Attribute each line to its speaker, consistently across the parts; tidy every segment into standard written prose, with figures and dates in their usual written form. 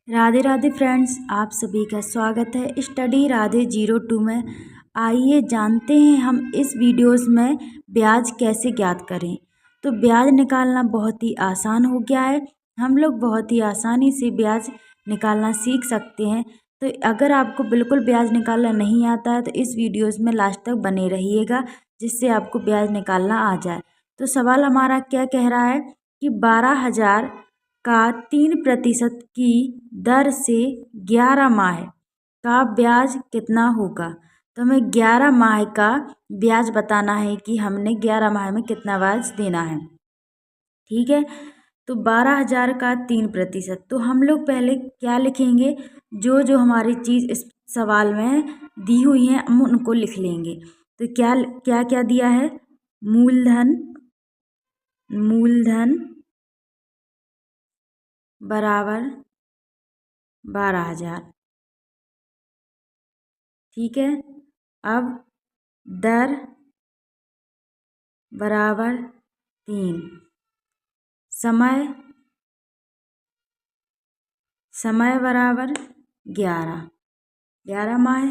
Speaker 1: Radhe Radhe friends, आप सभी का स्वागत है स्टडी राधे 02 में। आइए जानते हैं हम इस वीडियोस में ब्याज कैसे ज्ञात करें। तो ब्याज निकालना बहुत ही आसान हो गया है। हम लोग बहुत ही आसानी से ब्याज निकालना सीख सकते हैं। तो अगर आपको बिल्कुल ब्याज निकालना नहीं आता है तो इस वीडियोस में लास्ट तक बने रहिएगा, जिससे आपको ब्याज निकालना आ जाए। तो सवाल हमारा क्या कह रहा है कि 12,000 का 3% की दर से 11 माह का ब्याज कितना होगा। तो हमें 11 माह का ब्याज बताना है कि हमने 11 माह में कितना ब्याज देना है। ठीक है, तो 12,000 का 3%, तो हम लोग पहले क्या लिखेंगे, जो जो हमारी चीज़ इस सवाल में दी हुई है हम उनको लिख लेंगे। तो क्या क्या क्या दिया है, मूलधन बराबर 12,000। ठीक है, अब दर बराबर 3, समय बराबर 11 माह।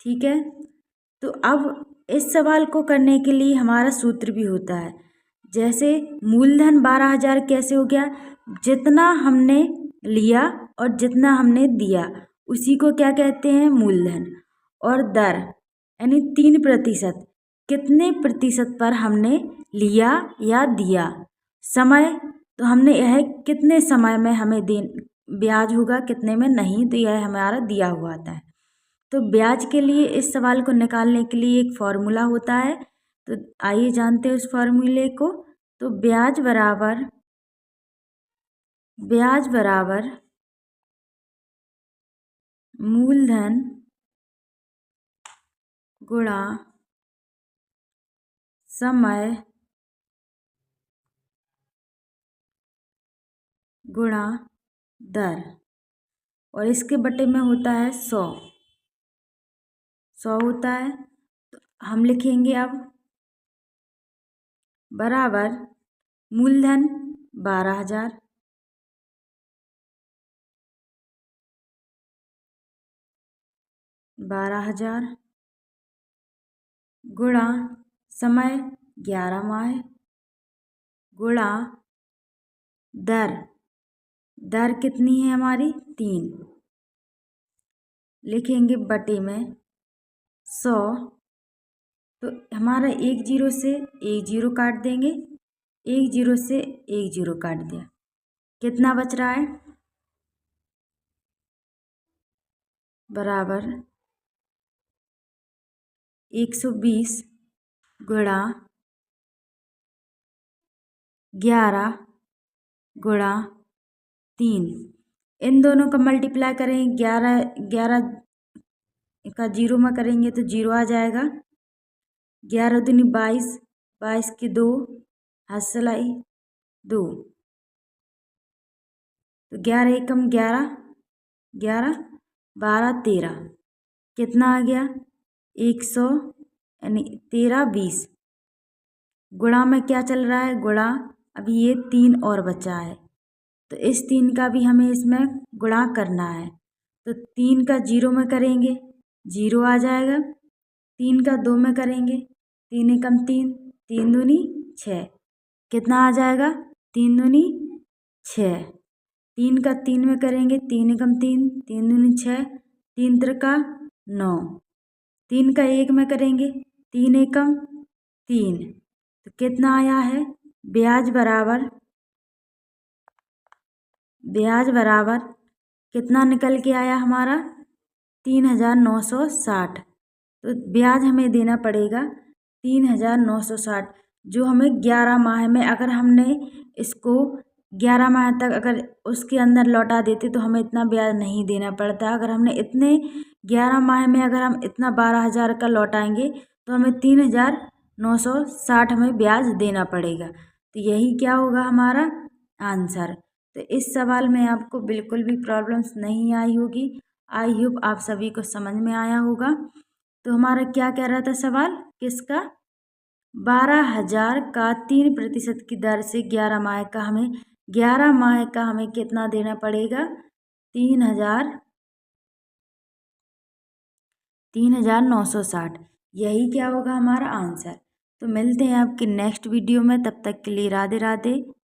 Speaker 1: ठीक है, तो अब इस सवाल को करने के लिए हमारा सूत्र भी होता है। जैसे मूलधन 12,000 कैसे हो गया, जितना हमने लिया और जितना हमने दिया उसी को क्या कहते हैं, मूलधन। और दर यानी 3%, कितने प्रतिशत पर हमने लिया या दिया। समय, तो हमने यह कितने समय में हमें ब्याज होगा, कितने में नहीं, तो यह हमारा दिया हुआ आता है। तो ब्याज के लिए इस सवाल को निकालने के लिए एक फॉर्मूला होता है। तो आइए जानते हैं उस फॉर्मूले को। तो ब्याज बराबर मूलधन गुणा समय गुणा दर, और इसके बटे में होता है 100 होता है। तो हम लिखेंगे अब बराबर मूलधन 12,000 गुणा समय 11 माह गुणा दर कितनी है हमारी, 3, लिखेंगे बटे में 100। तो हमारा 1 जीरो से 1 जीरो काट देंगे, 1 जीरो से 1 जीरो काट दिया, कितना बच रहा है, बराबर 120 गुणा 11 गुणा 3। इन दोनों का मल्टीप्लाई करें, 11 का जीरो में करेंगे तो जीरो आ जाएगा। 11 दूनी 22, 22 की 2, हाथ सिलाई 2, तो 11 एकम 11, 12 13, कितना आ गया 100, यानी 13 20। गुणा में क्या चल रहा है, गुणा, अभी ये 3 और बचा है तो इस 3 का भी हमें इसमें गुणा करना है। तो 3 का जीरो में करेंगे, जीरो आ जाएगा। 3 का 2 में करेंगे, 3 एकम 3, 3 दूनी 6, कितना आ जाएगा, 3 दूनी 6। 3 का 3 में करेंगे, 3 एकम 3, 3 दूनी 6, 3 त्रिका 9। 3 का 1 में करेंगे, 3 एकम 3, तो कितना आया है, ब्याज बराबर कितना निकल के आया हमारा, 3,960। तो ब्याज हमें देना पड़ेगा 3,960, जो हमें 11 माह में, अगर हमने इसको 11 माह तक अगर उसके अंदर लौटा देते तो हमें इतना ब्याज नहीं देना पड़ता। अगर हमने इतने 11 माह में अगर हम इतना 12,000 का लौटाएंगे तो हमें 3,960 हमें ब्याज देना पड़ेगा। तो यही क्या होगा हमारा आंसर। तो इस सवाल में आपको बिल्कुल भी प्रॉब्लम्स नहीं आई होगी। आई होप आप सभी को समझ में आया होगा। तो हमारा क्या कह रहा था सवाल, किसका, 12,000 का 3% की दर से 11 माह का हमें 11 माह का हमें कितना देना पड़ेगा, 3,960। यही क्या होगा हमारा आंसर। तो मिलते हैं आपके नेक्स्ट वीडियो में, तब तक के लिए राधे राधे।